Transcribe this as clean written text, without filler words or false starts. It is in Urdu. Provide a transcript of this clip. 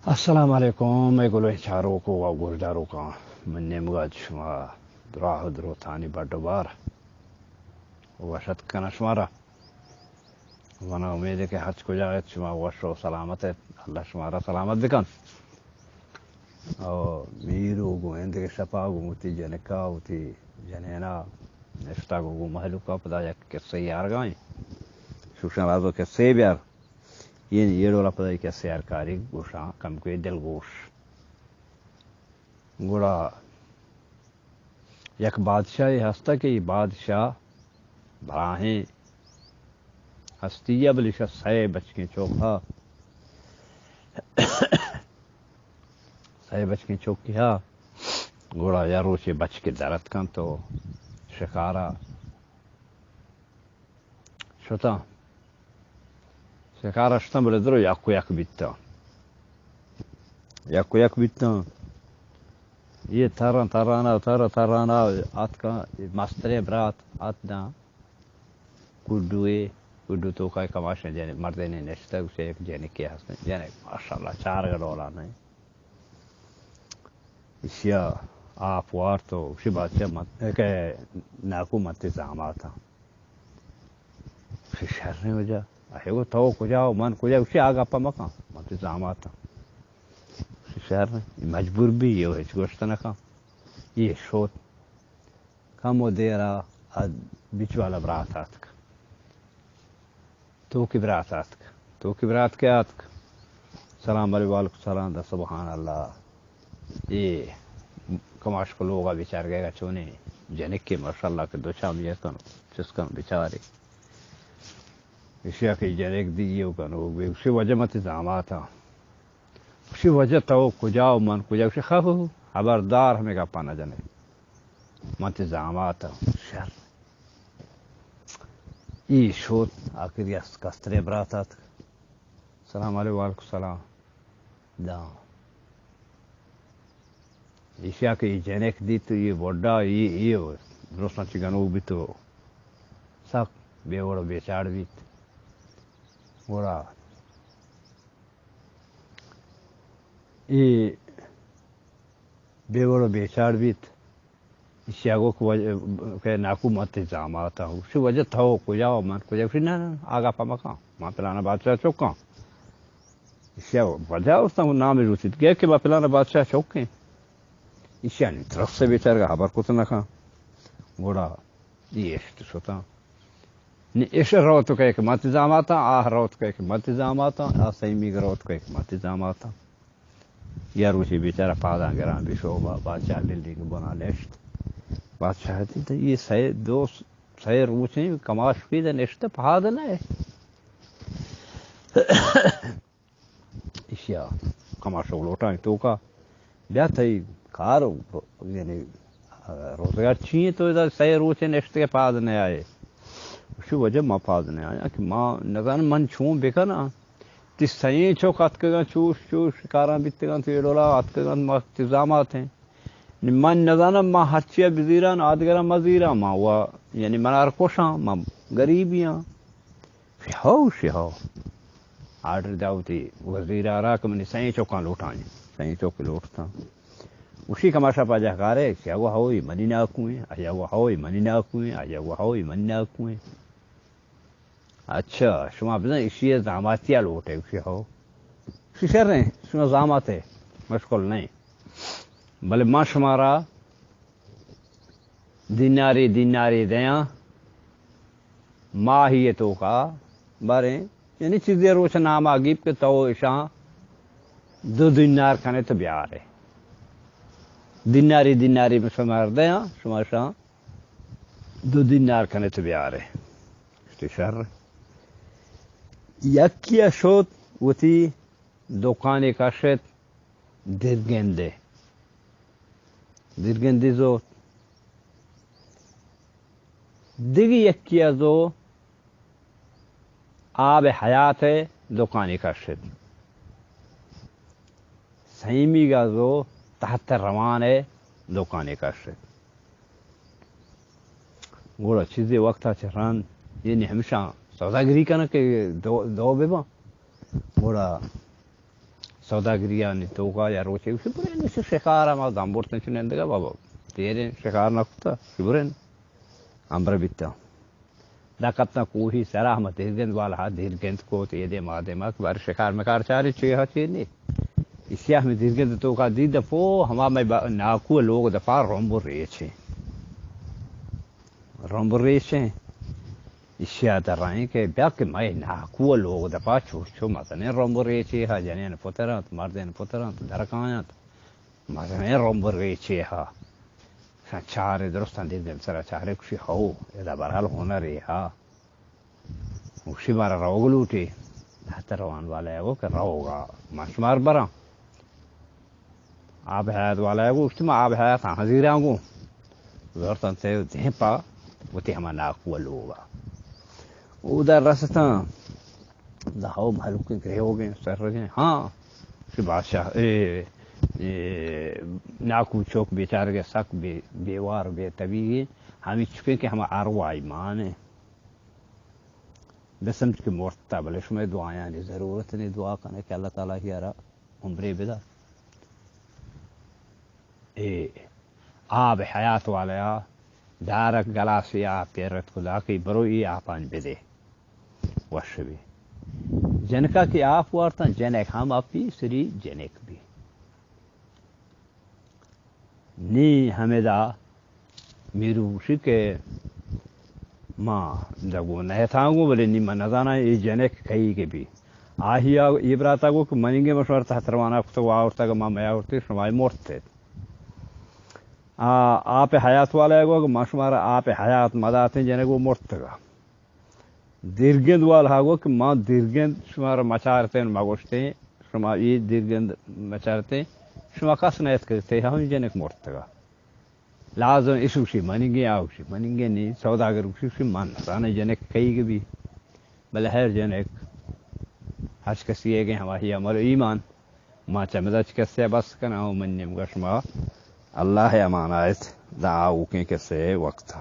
السلام علیکم. میں گلو چاروں کو و گرداروں کا من نمگاد شما دراہ درو تھانی بڑوبار وشت کنا شمارا وانا امید ہے کہ حج کو جاگت شما وش و سلامت ہے. اللہ شمارا سلامت بکن. اور میرو گویند کے شفا گوتی جنکا ہوتی جنینا نشتا گو محلو کا پدا یا کسے یار گائیں شوشن رازو کسے بیار یہ ڈولا پتہ کیسے یار کاری گوشاں کم کوئی دل گوش گوڑا یک بادشاہ یہ ہستا کہ یہ بادشاہ براہیں ہستی بلشا سائے بچ کے چوکھا سائے بچ کے چوک کیا گوڑا یا روچے بچ کے درد کن تو شکارا شتا شکار اشتم بله درو یکو یک بیتا یکو یک بیتا یہ ترانا آت کا مسترے برات آت نا کڈو تو کا کماشن جانے مردے نے نشتا اسے ایک جانے کیا ہستے جانے ماشاءاللہ چار گڑولا نہیں اشیا آپ وار تو اسی بات سے کہ ناکو متزامات تھا اسی شہر نے وجہ وہ تو کجاؤ من کجا اسی آگا پا مکان متزامات تھا اسی شہر میں مجبور بھی یہ ہے گوشت نہ کام یہ شوت کم و دیرا بیچ والا برات آت کا تو کی برات آت کا تو کی برات کے آت کا سلام علیکم سلام دا سبحان اللہ یہ کماش کو لوگا بیچار گئے گا چونے جنک کے ماشاءاللہ کے دو شام یہ کنو چس کنو بیچارے اشیاء کی جنک دیگیو کنو اسی وجہ متزامات تھا اسی وجہ تو کجاؤ من کجا اسی خفو خبردار ہمیں کا پانا جنے متزامات تھا شر یہ شوت آخر یس کسترے براتات سلام علیکم سلام دا اشیاء کی جنک دی تو یہ بڑا یہ روسنا چگنو بھی تو سک بے وڑا بیچاڑ بیت گوڑا یہ بے وڑا بیچاڑ بیت اشیاء کو ناکو متزامات تھا اسی وجہ تھا کجاؤ من کجا اسی نا آگا پا مکان ماں پلانا بادشاہ چوکاں اشیاء وجہ اس تا نام روسید گئے کہ ماں پلانا بادشاہ چوکیں اشیاء نہیں طرف سے بیچار گا خبر کت نہ کھا گوڑا یہ اشت سوتا اس روت کا ایک متزامات آ روت کا ایک متزامات آ سیمی روت کا ایک متزامات یا روچی بیچارہ پادا گران بھی شعبہ بادشاہ بلڈنگ بنا لیشت بادشاہ تھی تو یہ سائے دو سائے روچیں کماش بھی دا نشت پہادا نہ ہے اشیاء کماشو لوٹائیں تو کا بیا تھی کار یعنی روزگار چیئیں تو سائے روچیں نشت کے پہادا نہیں آئے اسی وجہ ماں پاس نہیں آیا کہ ماں نظر من چھوں بکا نا تیس سائیں چوک آت کے گا چوش شکاراں بیتے گا تو یہ ڈولا آت کے گا متزامات ہیں من نظر ماں ہچیا بزیران آدگرہ مزیران ماں ہوا یعنی منار کوشاں ماں غریبیاں شہو آرڈر داوتی وزیر آرہا کہ منی سائیں چوکاں لوٹائیں سائیں چوک لوٹتا اسی کا ماشا پا جاکارے کیا وہ ہوئی منی ناکویں آیا وہ ہوئی منی ناکویں آیا وہ ہوئی منی ناکویں اچھا شما بزن اسی زاماتیا لوٹے اسی ہو اسی شہر نہیں شما زامات ہے مشکل نہیں بلے ماں شمارا دیناری دیاں ماہیتوں کا بارے یعنی چیزیں روچ نام آگیب کے تو اشاں 2 دینار کھانے تو بیار ہے دیناری میں شمار دیاں شما شاں 2 دینار کھانے تو بیار ہے اس شہر یکی شوت وتی دکانی کاشت درگندی زو دیگی یکی زو آب حیات ہے دکانی کاشت سیمی گا زو تحت روان ہے دکانی کاشت گوڑا چیزیں وقتا چران یعنی ہمیشہ سوداگری کا نا کہ دو بے با گوڑا سوداگریانی توقع یا روچه وشی برین نیست شکار هم آدم بردن چونین دیگه بابا دیرین شکار نکتا شی برین امبر بیتا دقتنا کوهی سراح ما دیرگند والا ها دیرگند کو تیده ماده ما که بار شکار مکار چاری چیه ها چیه نی اسیاه میں دیرگند توقع دید فو ہما میں ناکو لوگ دفار رومبر ریچے اشیاء در رہے ہیں کہ بیا کہ میں ناکو لوگ دفاع چھو مزنے رومبر ریچے ہا جنین پترانت مردین پترانت درکانت مزنے رومبر ریچے ہا چاره درستان دیدم سر چاره کشی خو اذا برحال هنری ها وشی بار روغلوتی حتی روان والا یگو که روغا مشمار برام آب حیات والا یگو اشتی ما آب حیات هم حضیرانگو ورطان سیو دہیں پا وتی ہما ناکو لوگا او در رستان دہاو محلوکی گرے ہو گئے سر رجیں ہاں شی بادشاہ ناکو چوک بیچار کے سک بیوار بے طبیعی ہمیں چکے کہ ہم ارواح ایمان ہیں بسمجھ کے مرتا بلے شمیں دعائیں نہیں ضرورت نہیں دعا کرنے کہ اللہ تعالیٰ کی ارا عمرے بدا آب حیات والا دارک گلاسی آب پیرت خدا کی بروئی آپان بدے وشبی جنکا کی آپ وارتا جنک ہم اپی سری جنک بھی نی ہمیدہ میروشی کے ماں دگو نہ تھانگو بلے نی من نزانا یہ جنک کئی کے بھی آہی یہ براتا گو کہ منگے مشور تحت روانا کتو آورتا گا ماں میا ورتی شمائی مرتے آپ حیات والا گو کہ مشمارا آپ حیات مداتے جنگو مرتگا دیرگند والا گو کہ ماں دیرگند شمارا مچارتے مگوشتے شما یہ دیرگند مچارتے شما کس نیت کرتے ہم جنک مرتگا لازم اسوشی منگے آوشی منگے نہیں سوداگر اسوشی من رانا جنک کئی کے بھی بلے ہر جنک حج کسی ہے کہ ہماری عمل ایمان ما چمدہ چکسے بس کنا ہوں منیم گشما اللہ امان آیت دعاو کے کسے وقتا